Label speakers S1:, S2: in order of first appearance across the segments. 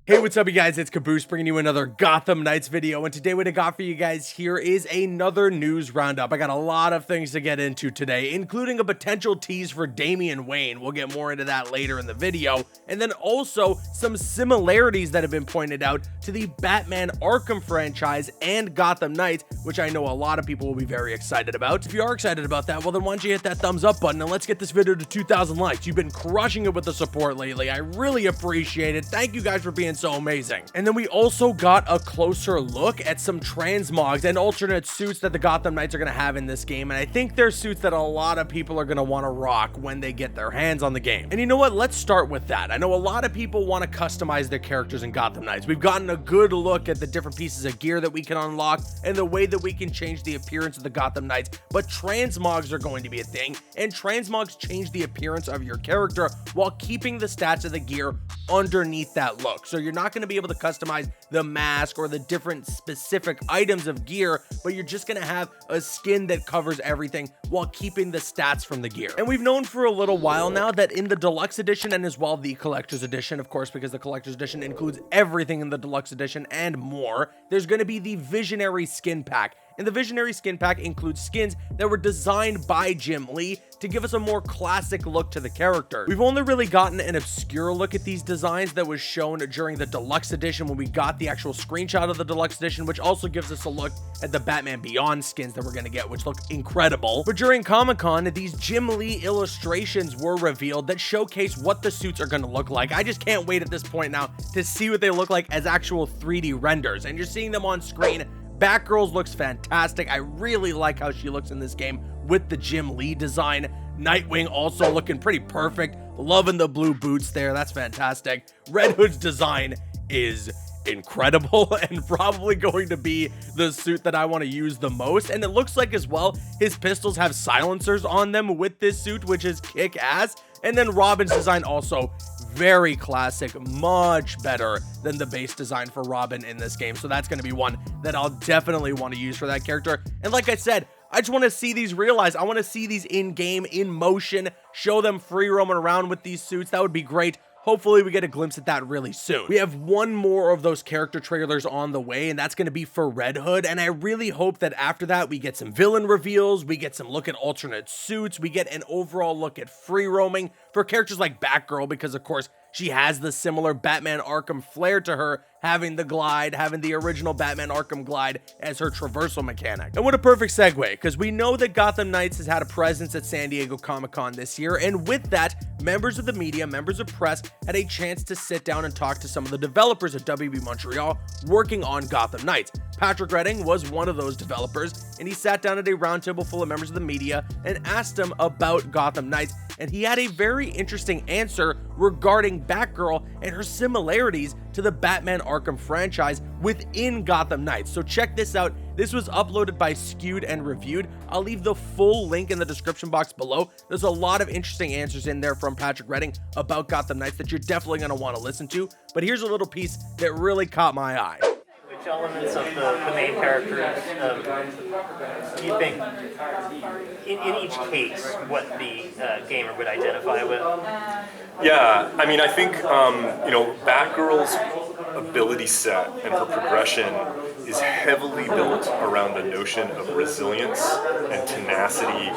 S1: Hey, what's up you guys, it's Caboose bringing you another Gotham Knights video, and today what I got for you guys here is another news roundup. I got a lot of things to get into today, including a potential tease for Damian Wayne. We'll get more into that later in the video, and then also some similarities that have been pointed out to the Batman Arkham franchise and Gotham Knights, which I know a lot of people will be very excited about. If you are excited about that, well then why don't you hit that thumbs up button and let's get this video to 2,000 likes. You've been crushing it with the support lately. I really appreciate it. Thank you guys for being so amazing. And then we also got a closer look at some transmogs and alternate suits that the Gotham Knights are going to have in this game, and I think they're suits that a lot of people are going to want to rock when they get their hands on the game. And you know what, let's start with that. I know a lot of people want to customize their characters in Gotham Knights. We've gotten a good look at the different pieces of gear that we can unlock and the way that we can change the appearance of the Gotham Knights, but transmogs are going to be a thing, and transmogs change the appearance of your character while keeping the stats of the gear underneath that look. So you're not going to be able to customize the mask or the different specific items of gear, but you're just going to have a skin that covers everything while keeping the stats from the gear. And we've known for a little while now that in the deluxe edition and as well the collector's edition, of course, because the collector's edition includes everything in the deluxe edition and more, there's going to be the visionary skin pack. And the Visionary Skin Pack includes skins that were designed by Jim Lee to give us a more classic look to the character. We've only really gotten an obscure look at these designs that was shown during the Deluxe Edition when we got the actual screenshot of the Deluxe Edition, which also gives us a look at the Batman Beyond skins that we're going to get, which look incredible. But during Comic-Con, these Jim Lee illustrations were revealed that showcase what the suits are going to look like. I just can't wait at this point now to see what they look like as actual 3D renders, and you're seeing them on screen. Batgirl looks fantastic. I really like how she looks in this game with the Jim Lee design. Nightwing also looking pretty perfect. Loving the blue boots there. That's fantastic. Red Hood's design is incredible and probably going to be the suit that I want to use the most. And it looks like as well his pistols have silencers on them with this suit, which is kick-ass. And then Robin's design also very classic, much better than the base design for Robin in this game. So that's going to be one that I'll definitely want to use for that character. And like I said, I just want to see these realized. I want to see these in game, in motion, show them free roaming around with these suits. That would be great. Hopefully we get a glimpse at that really soon. We have one more of those character trailers on the way, and that's going to be for Red Hood, and I really hope that after that we get some villain reveals, we get some look at alternate suits, we get an overall look at free roaming for characters like Batgirl, because of course she has the similar Batman Arkham flair to her, having the glide, having the original Batman Arkham glide as her traversal mechanic. And what a perfect segue, because we know that Gotham Knights has had a presence at San Diego Comic-Con this year, and with that, members of the media, members of press, had a chance to sit down and talk to some of the developers at WB Montreal working on Gotham Knights. Patrick Redding was one of those developers, and he sat down at a roundtable full of members of the media and asked them about Gotham Knights, and he had a very interesting answer regarding Batgirl and her similarities to the Batman Arkham franchise within Gotham Knights. So check this out. This was uploaded by Skewed and Reviewed. I'll leave the full link in the description box below. There's a lot of interesting answers in there from Patrick Redding about Gotham Knights that you're definitely going to want to listen to. But here's a little piece that really caught my eye.
S2: Which elements of the main characters do you think, in each case, what the gamer would identify with?
S3: Yeah, I mean, I think, Batgirl's ability set and her progression is heavily built around the notion of resilience and tenacity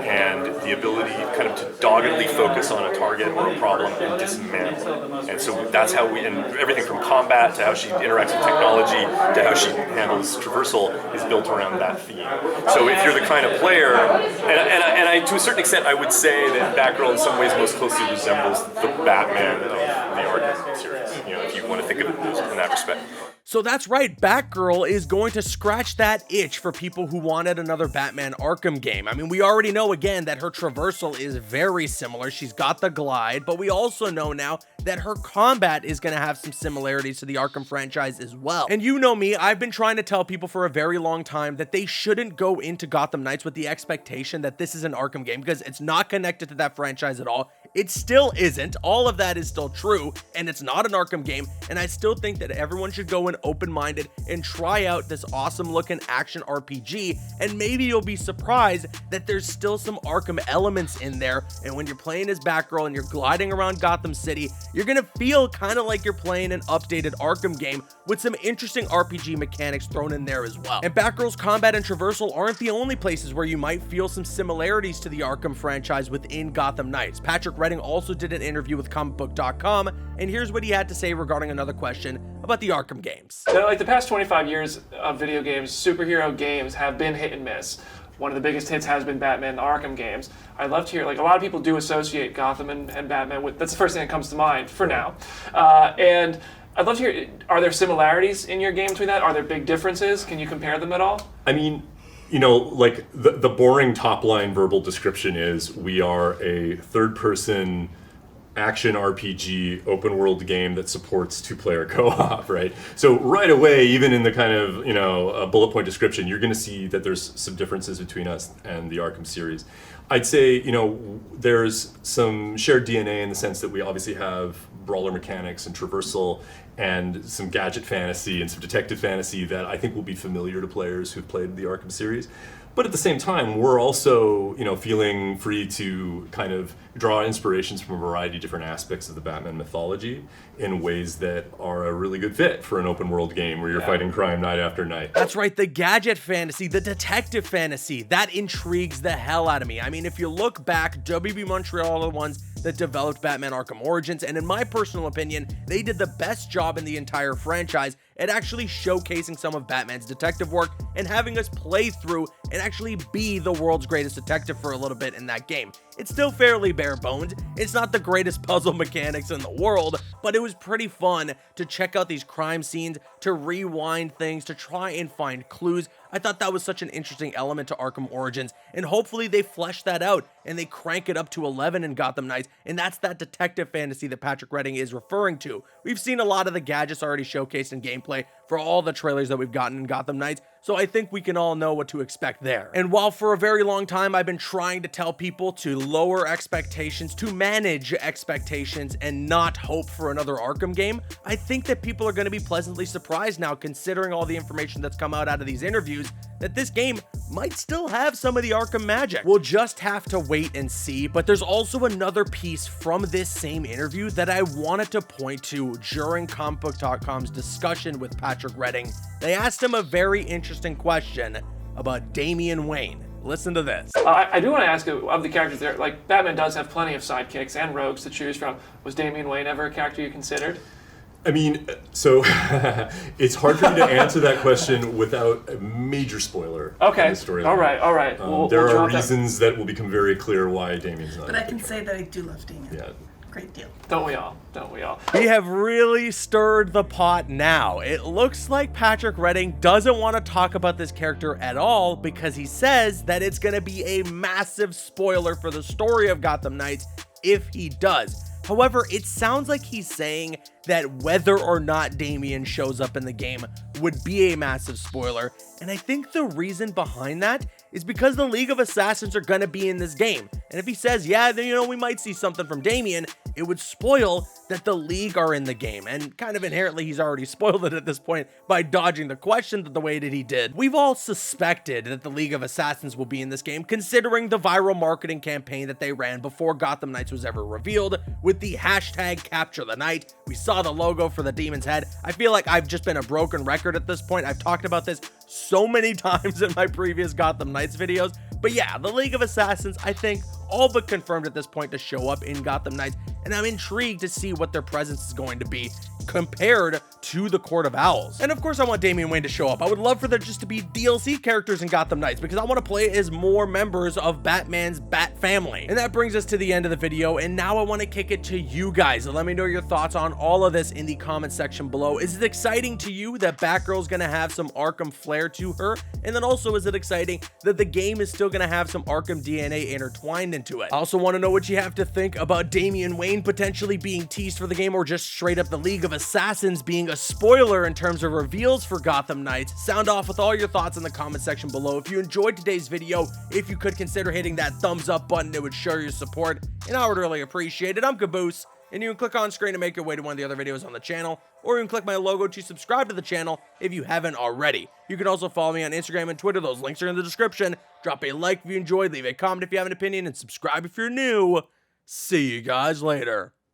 S3: and the ability kind of to doggedly focus on a target or a problem and dismantle it. And so that's how and everything from combat to how she interacts with technology to how she handles traversal is built around that theme. So if you're the kind of player, and I to a certain extent I would say that Batgirl in some ways most closely resembles the Batman of the Arkham series, if you want to think of it in that respect.
S1: So that's right, Batgirl is going to scratch that itch for people who wanted another Batman Arkham game. I mean, we already know again that her traversal is very similar. She's got the glide, but we also know now that her combat is going to have some similarities to the Arkham franchise as well. And you know me, I've been trying to tell people for a very long time that they shouldn't go into Gotham Knights with the expectation that this is an Arkham game, because it's not connected to that franchise at all. It still isn't. All of that is still true, and it's not an Arkham game, and I still think that everyone should go in open-minded and try out this awesome-looking action RPG, and maybe you'll be surprised that there's still some Arkham elements in there, and when you're playing as Batgirl and you're gliding around Gotham City, you're gonna feel kind of like you're playing an updated Arkham game with some interesting RPG mechanics thrown in there as well. And Batgirl's combat and traversal aren't the only places where you might feel some similarities to the Arkham franchise within Gotham Knights. Patrick Redding also did an interview with comicbook.com, and here's what he had to say regarding another question about the Arkham games.
S4: So, like the past 25 years of video games, superhero games have been hit and miss. One of the biggest hits has been Batman the Arkham games. I'd love to hear, like a lot of people do associate Gotham and Batman with, that's the first thing that comes to mind for now. And I'd love to hear, are there similarities in your game between that? Are there big differences? Can you compare them at all?
S3: I mean, you know, like the boring top line verbal description is we are a third person action RPG open world game that supports 2-player co-op, right? So right away, even in the kind of, you know, bullet point description, you're going to see that there's some differences between us and the Arkham series. I'd say, you know, there's some shared DNA in the sense that we obviously have brawler mechanics and traversal and some gadget fantasy and some detective fantasy that I think will be familiar to players who've played the Arkham series. But at the same time, we're also, you know, feeling free to kind of draw inspirations from a variety of different aspects of the Batman mythology in ways that are a really good fit for an open world game where you're fighting crime night after night.
S1: That's right, the gadget fantasy, the detective fantasy, that intrigues the hell out of me. I mean, if you look back, WB Montreal are the ones that developed Batman Arkham Origins, and in my personal opinion, they did the best job in the entire franchise at actually showcasing some of Batman's detective work and having us play through and actually be the world's greatest detective for a little bit in that game. It's still fairly bare bones. It's not the greatest puzzle mechanics in the world, but it was pretty fun to check out these crime scenes, to rewind things, to try and find clues. I thought that was such an interesting element to Arkham Origins, and hopefully they flesh that out and they crank it up to 11 in Gotham Knights, and that's that detective fantasy that Patrick Redding is referring to. We've seen a lot of the gadgets already showcased in gameplay for all the trailers that we've gotten in Gotham Knights, so I think we can all know what to expect there. And while for a very long time I've been trying to tell people to lower expectations, to manage expectations, and not hope for another Arkham game, I think that people are going to be pleasantly surprised now, considering all the information that's come out of these interviews, that this game might still have some of the Arkham magic. We'll just have to wait and see, but there's also another piece from this same interview that I wanted to point to during comicbook.com's discussion with Patrick Redding. They asked him a very interesting question about Damian Wayne. Listen to this.
S4: I do want to ask of the characters there, like Batman does have plenty of sidekicks and rogues to choose from. Was Damian Wayne ever a character you considered?
S3: I mean, so it's hard for me to answer that question without a major spoiler.
S4: Okay.
S3: In the story
S4: All right.
S3: There are reasons that will become very clear why Damian's not.
S5: But I can say that I do love Damian.
S3: Yeah.
S5: Great deal.
S4: Don't we all?
S1: We have really stirred the pot now. It looks like Patrick Redding doesn't want to talk about this character at all because he says that it's going to be a massive spoiler for the story of Gotham Knights if he does. However, it sounds like he's saying that whether or not Damian shows up in the game would be a massive spoiler, and I think the reason behind that is because the League of Assassins are going to be in this game, and if he says, yeah, then, you know, we might see something from Damian, it would spoil that the League are in the game, and kind of inherently he's already spoiled it at this point by dodging the question the way that he did. We've all suspected that the League of Assassins will be in this game, considering the viral marketing campaign that they ran before Gotham Knights was ever revealed, with the hashtag Capture the Night. We saw the logo for the Demon's Head. I feel like I've just been a broken record at this point. I've talked about this so many times in my previous Gotham Knights videos, but yeah, the League of Assassins, I think, all but confirmed at this point to show up in Gotham Knights, and I'm intrigued to see what their presence is going to be compared to the Court of Owls. And of course I want Damian Wayne to show up. I would love for there just to be DLC characters in Gotham Knights because I want to play as more members of Batman's Bat family. And that brings us to the end of the video, and now I want to kick it to you guys. Let me know your thoughts on all of this in the comment section below. Is it exciting to you that Batgirl's going to have some Arkham flair to her? And then also, is it exciting that the game is still going to have some Arkham DNA intertwined in into it. I also want to know what you have to think about Damian Wayne potentially being teased for the game, or just straight up the League of Assassins being a spoiler in terms of reveals for Gotham Knights. Sound off with all your thoughts in the comment section below. If you enjoyed today's video, if you could consider hitting that thumbs up button, it would show your support, and I would really appreciate it. I'm Caboose, and you can click on screen to make your way to one of the other videos on the channel, or you can click my logo to subscribe to the channel if you haven't already. You can also follow me on Instagram and Twitter. Those links are in the description. Drop a like if you enjoyed, leave a comment if you have an opinion, and subscribe if you're new. See you guys later.